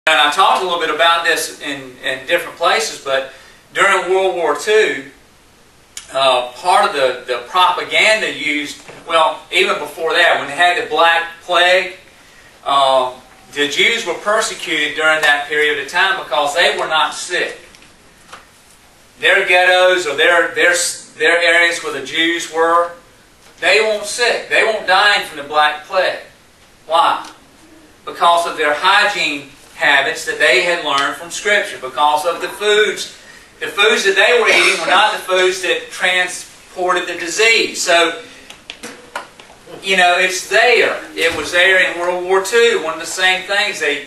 And I talked a little bit about this in different places, but during World War II, part of the propaganda used, well, even before that, when they had the Black Plague, the Jews were persecuted during that period of time because they were not sick. Their ghettos or their areas where the Jews were, they weren't sick. They weren't dying from the Black Plague. Why? Because of their hygiene habits that they had learned from Scripture, because of the foods. The foods that they were eating were not the foods that transported the disease. So, it's there. It was there in World War II. One of the same things. They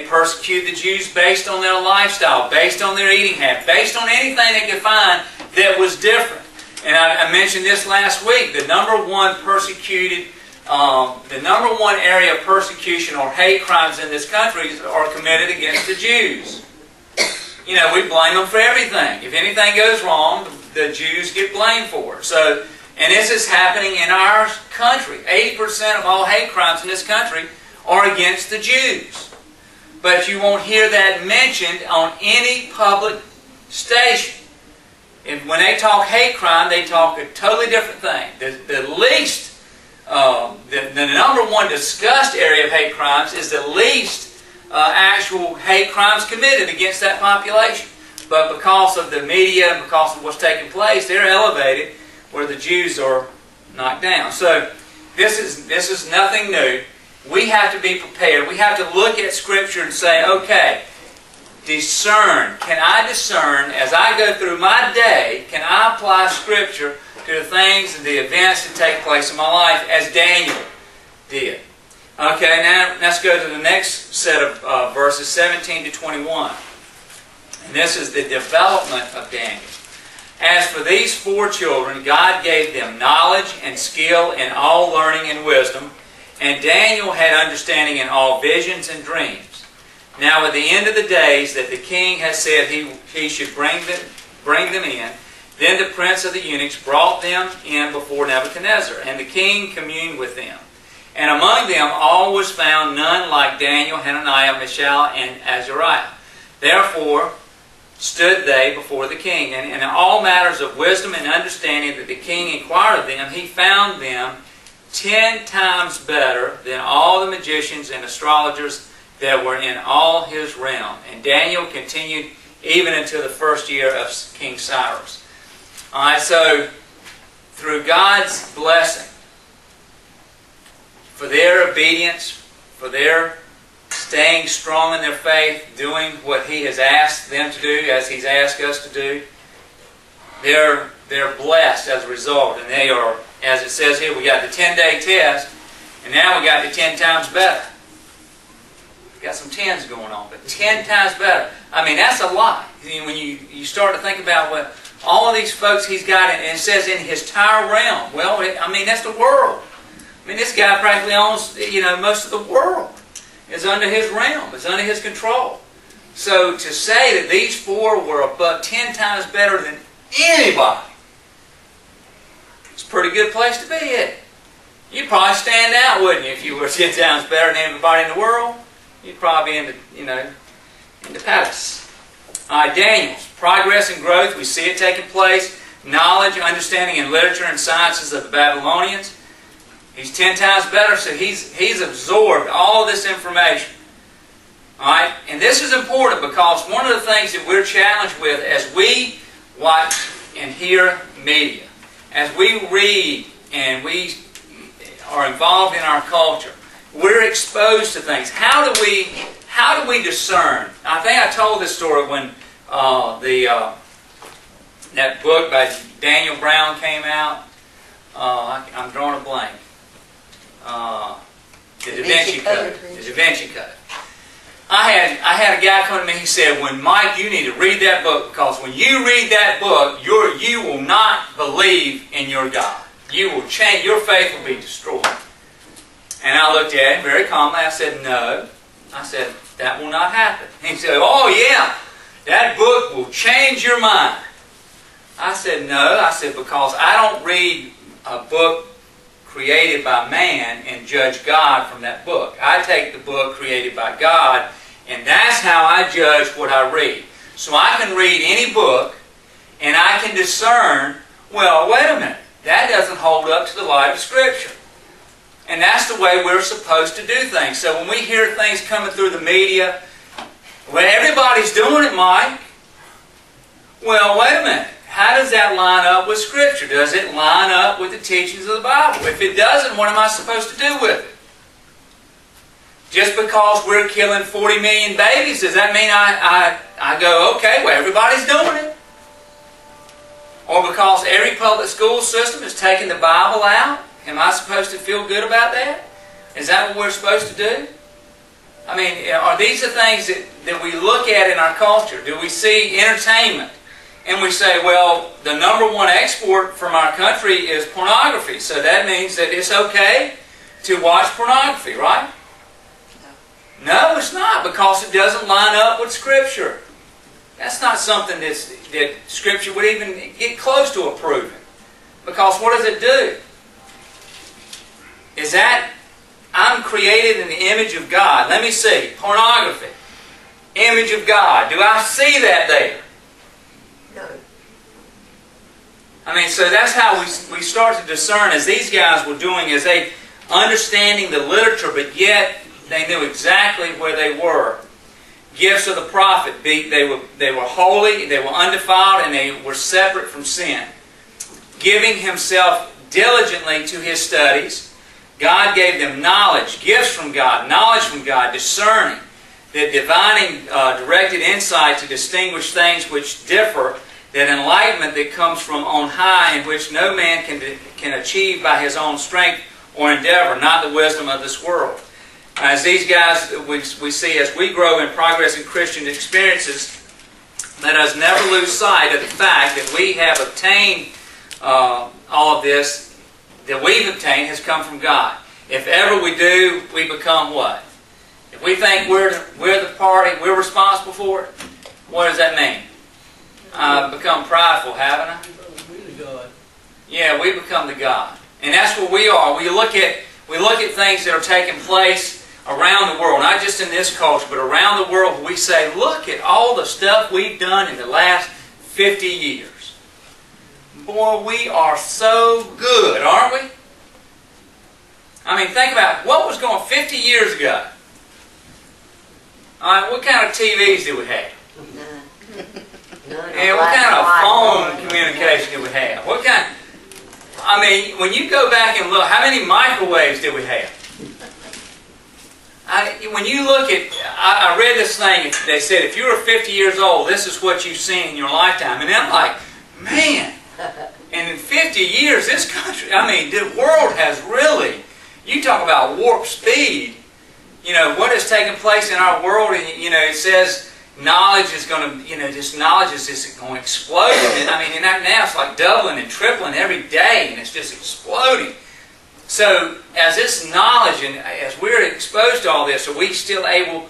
persecuted the Jews based on their lifestyle, based on their eating habits, based on anything they could find that was different. And I mentioned this last week. The number one area of persecution or hate crimes in this country are committed against the Jews. We blame them for everything. If anything goes wrong, the Jews get blamed for it. So, and this is happening in our country. 80% of all hate crimes in this country are against the Jews. But you won't hear that mentioned on any public station. And when they talk hate crime, they talk a totally different thing. The number one discussed area of hate crimes is the least actual hate crimes committed against that population. But because of the media and because of what's taking place, they're elevated where the Jews are knocked down. So this is nothing new. We have to be prepared. We have to look at Scripture and say, okay, discern. Can I discern as I go through my day, can I apply Scripture to the things and the events that take place in my life as Daniel did? Okay, now let's go to the next set of verses, 17 to 21. And this is the development of Daniel. As for these 4 children, God gave them knowledge and skill in all learning and wisdom, and Daniel had understanding in all visions and dreams. Now at the end of the days that the king has said he should bring them in, then the prince of the eunuchs brought them in before Nebuchadnezzar, and the king communed with them. And among them all was found none like Daniel, Hananiah, Mishael, and Azariah. Therefore stood they before the king, and in all matters of wisdom and understanding that the king inquired of them, he found them 10 times better than all the magicians and astrologers that were in all his realm. And Daniel continued even until the first year of King Cyrus. Alright, so through God's blessing, for their obedience, for their staying strong in their faith, doing what He has asked them to do, as He's asked us to do, they're blessed as a result. And they are, as it says here, we got the 10-day test, and now we got the 10 times better. Got some 10s going on, but 10 times better. I mean, that's a lot. When you start to think about what all of these folks he's got, and it says in his entire realm. Well, that's the world. I mean, this guy practically owns, most of the world. Is under his realm. Is under his control. So to say that these 4 were above 10 times better than anybody, it's a pretty good place to be in. You'd probably stand out, wouldn't you, if you were 10 times better than everybody in the world? You'd probably be in the palace. Daniel's progress and growth, we see it taking place. Knowledge, understanding, and literature and sciences of the Babylonians. He's 10 times better, so he's absorbed all this information. Alright? And this is important because one of the things that we're challenged with as we watch and hear media, as we read and we are involved in our culture, we're exposed to things. How do we discern? I think I told this story when that book by Daniel Brown came out. I'm drawing a blank. The Da Vinci Code. The Da Vinci Code. I had a guy come to me. He said, "When Mike, you need to read that book because when you read that book, you will not believe in your God. You will change. Your faith will be destroyed." And I looked at him very calmly. I said, "No." I said, "That will not happen." He said, "Oh yeah, that book will change your mind." I said, "No." I said, "Because I don't read a book created by man and judge God from that book. I take the book created by God And that's how I judge what I read. So I can read any book, and I can discern, well, wait a minute, that doesn't hold up to the light of Scripture. And that's the way we're supposed to do things. So when we hear things coming through the media, well, everybody's doing it, Mike. Well, wait a minute. How does that line up with Scripture? Does it line up with the teachings of the Bible? If it doesn't, what am I supposed to do with it? Just because we're killing 40 million babies, does that mean I go, okay, well, everybody's doing it? Or because every public school system is taking the Bible out, am I supposed to feel good about that? Is that what we're supposed to do? I mean, are these the things that we look at in our culture? Do we see entertainment? And we say, well, the number one export from our country is pornography. So that means that it's okay to watch pornography, right? No, it's not, because it doesn't line up with Scripture. That's not something that Scripture would even get close to approving. Because what does it do? Is that I'm created in the image of God. Let me see. Pornography. Image of God. Do I see that there? No. I mean, so that's how we start to discern, as these guys were doing, as they understanding the literature, but yet they knew exactly where they were. Gifts of the prophet, they were holy, they were undefiled, and they were separate from sin. Giving himself diligently to his studies, God gave them knowledge, gifts from God, knowledge from God, discerning, that divining directed insight to distinguish things which differ, that enlightenment that comes from on high, in which no man can achieve by his own strength or endeavor, not the wisdom of this world. As these guys, we see as we grow in progress in Christian experiences, let us never lose sight of the fact that we have obtained all of this that we've obtained has come from God. If ever we do, we become what? If we think we're the party, we're responsible for it, what does that mean? I've become prideful, haven't I? Yeah, we become the God. And that's what we are. We look at things that are taking place around the world, not just in this culture, but around the world. We say, look at all the stuff we've done in the last 50 years. Boy, we are so good, aren't we? I mean, think about what was going 50 years ago. All right, what kind of TVs did we have? None. And what kind of phone communication did we have? What kind? I mean, when you go back and look, how many microwaves did we have? When you look at, I read this thing, they said, if you were 50 years old, this is what you've seen in your lifetime. And I'm like, man, and in 50 years, this country, I mean, the world has really, you talk about warp speed, you know, what has taken place in our world, and, you know, it says knowledge is going to, you know, this knowledge is just going to explode. And I mean, and now it's like doubling and tripling every day, and it's just exploding. So, as this knowledge, and as we're exposed to all this, are we still able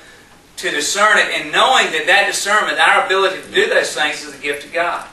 to discern it, and knowing that that discernment, our ability to do those things, is a gift of God?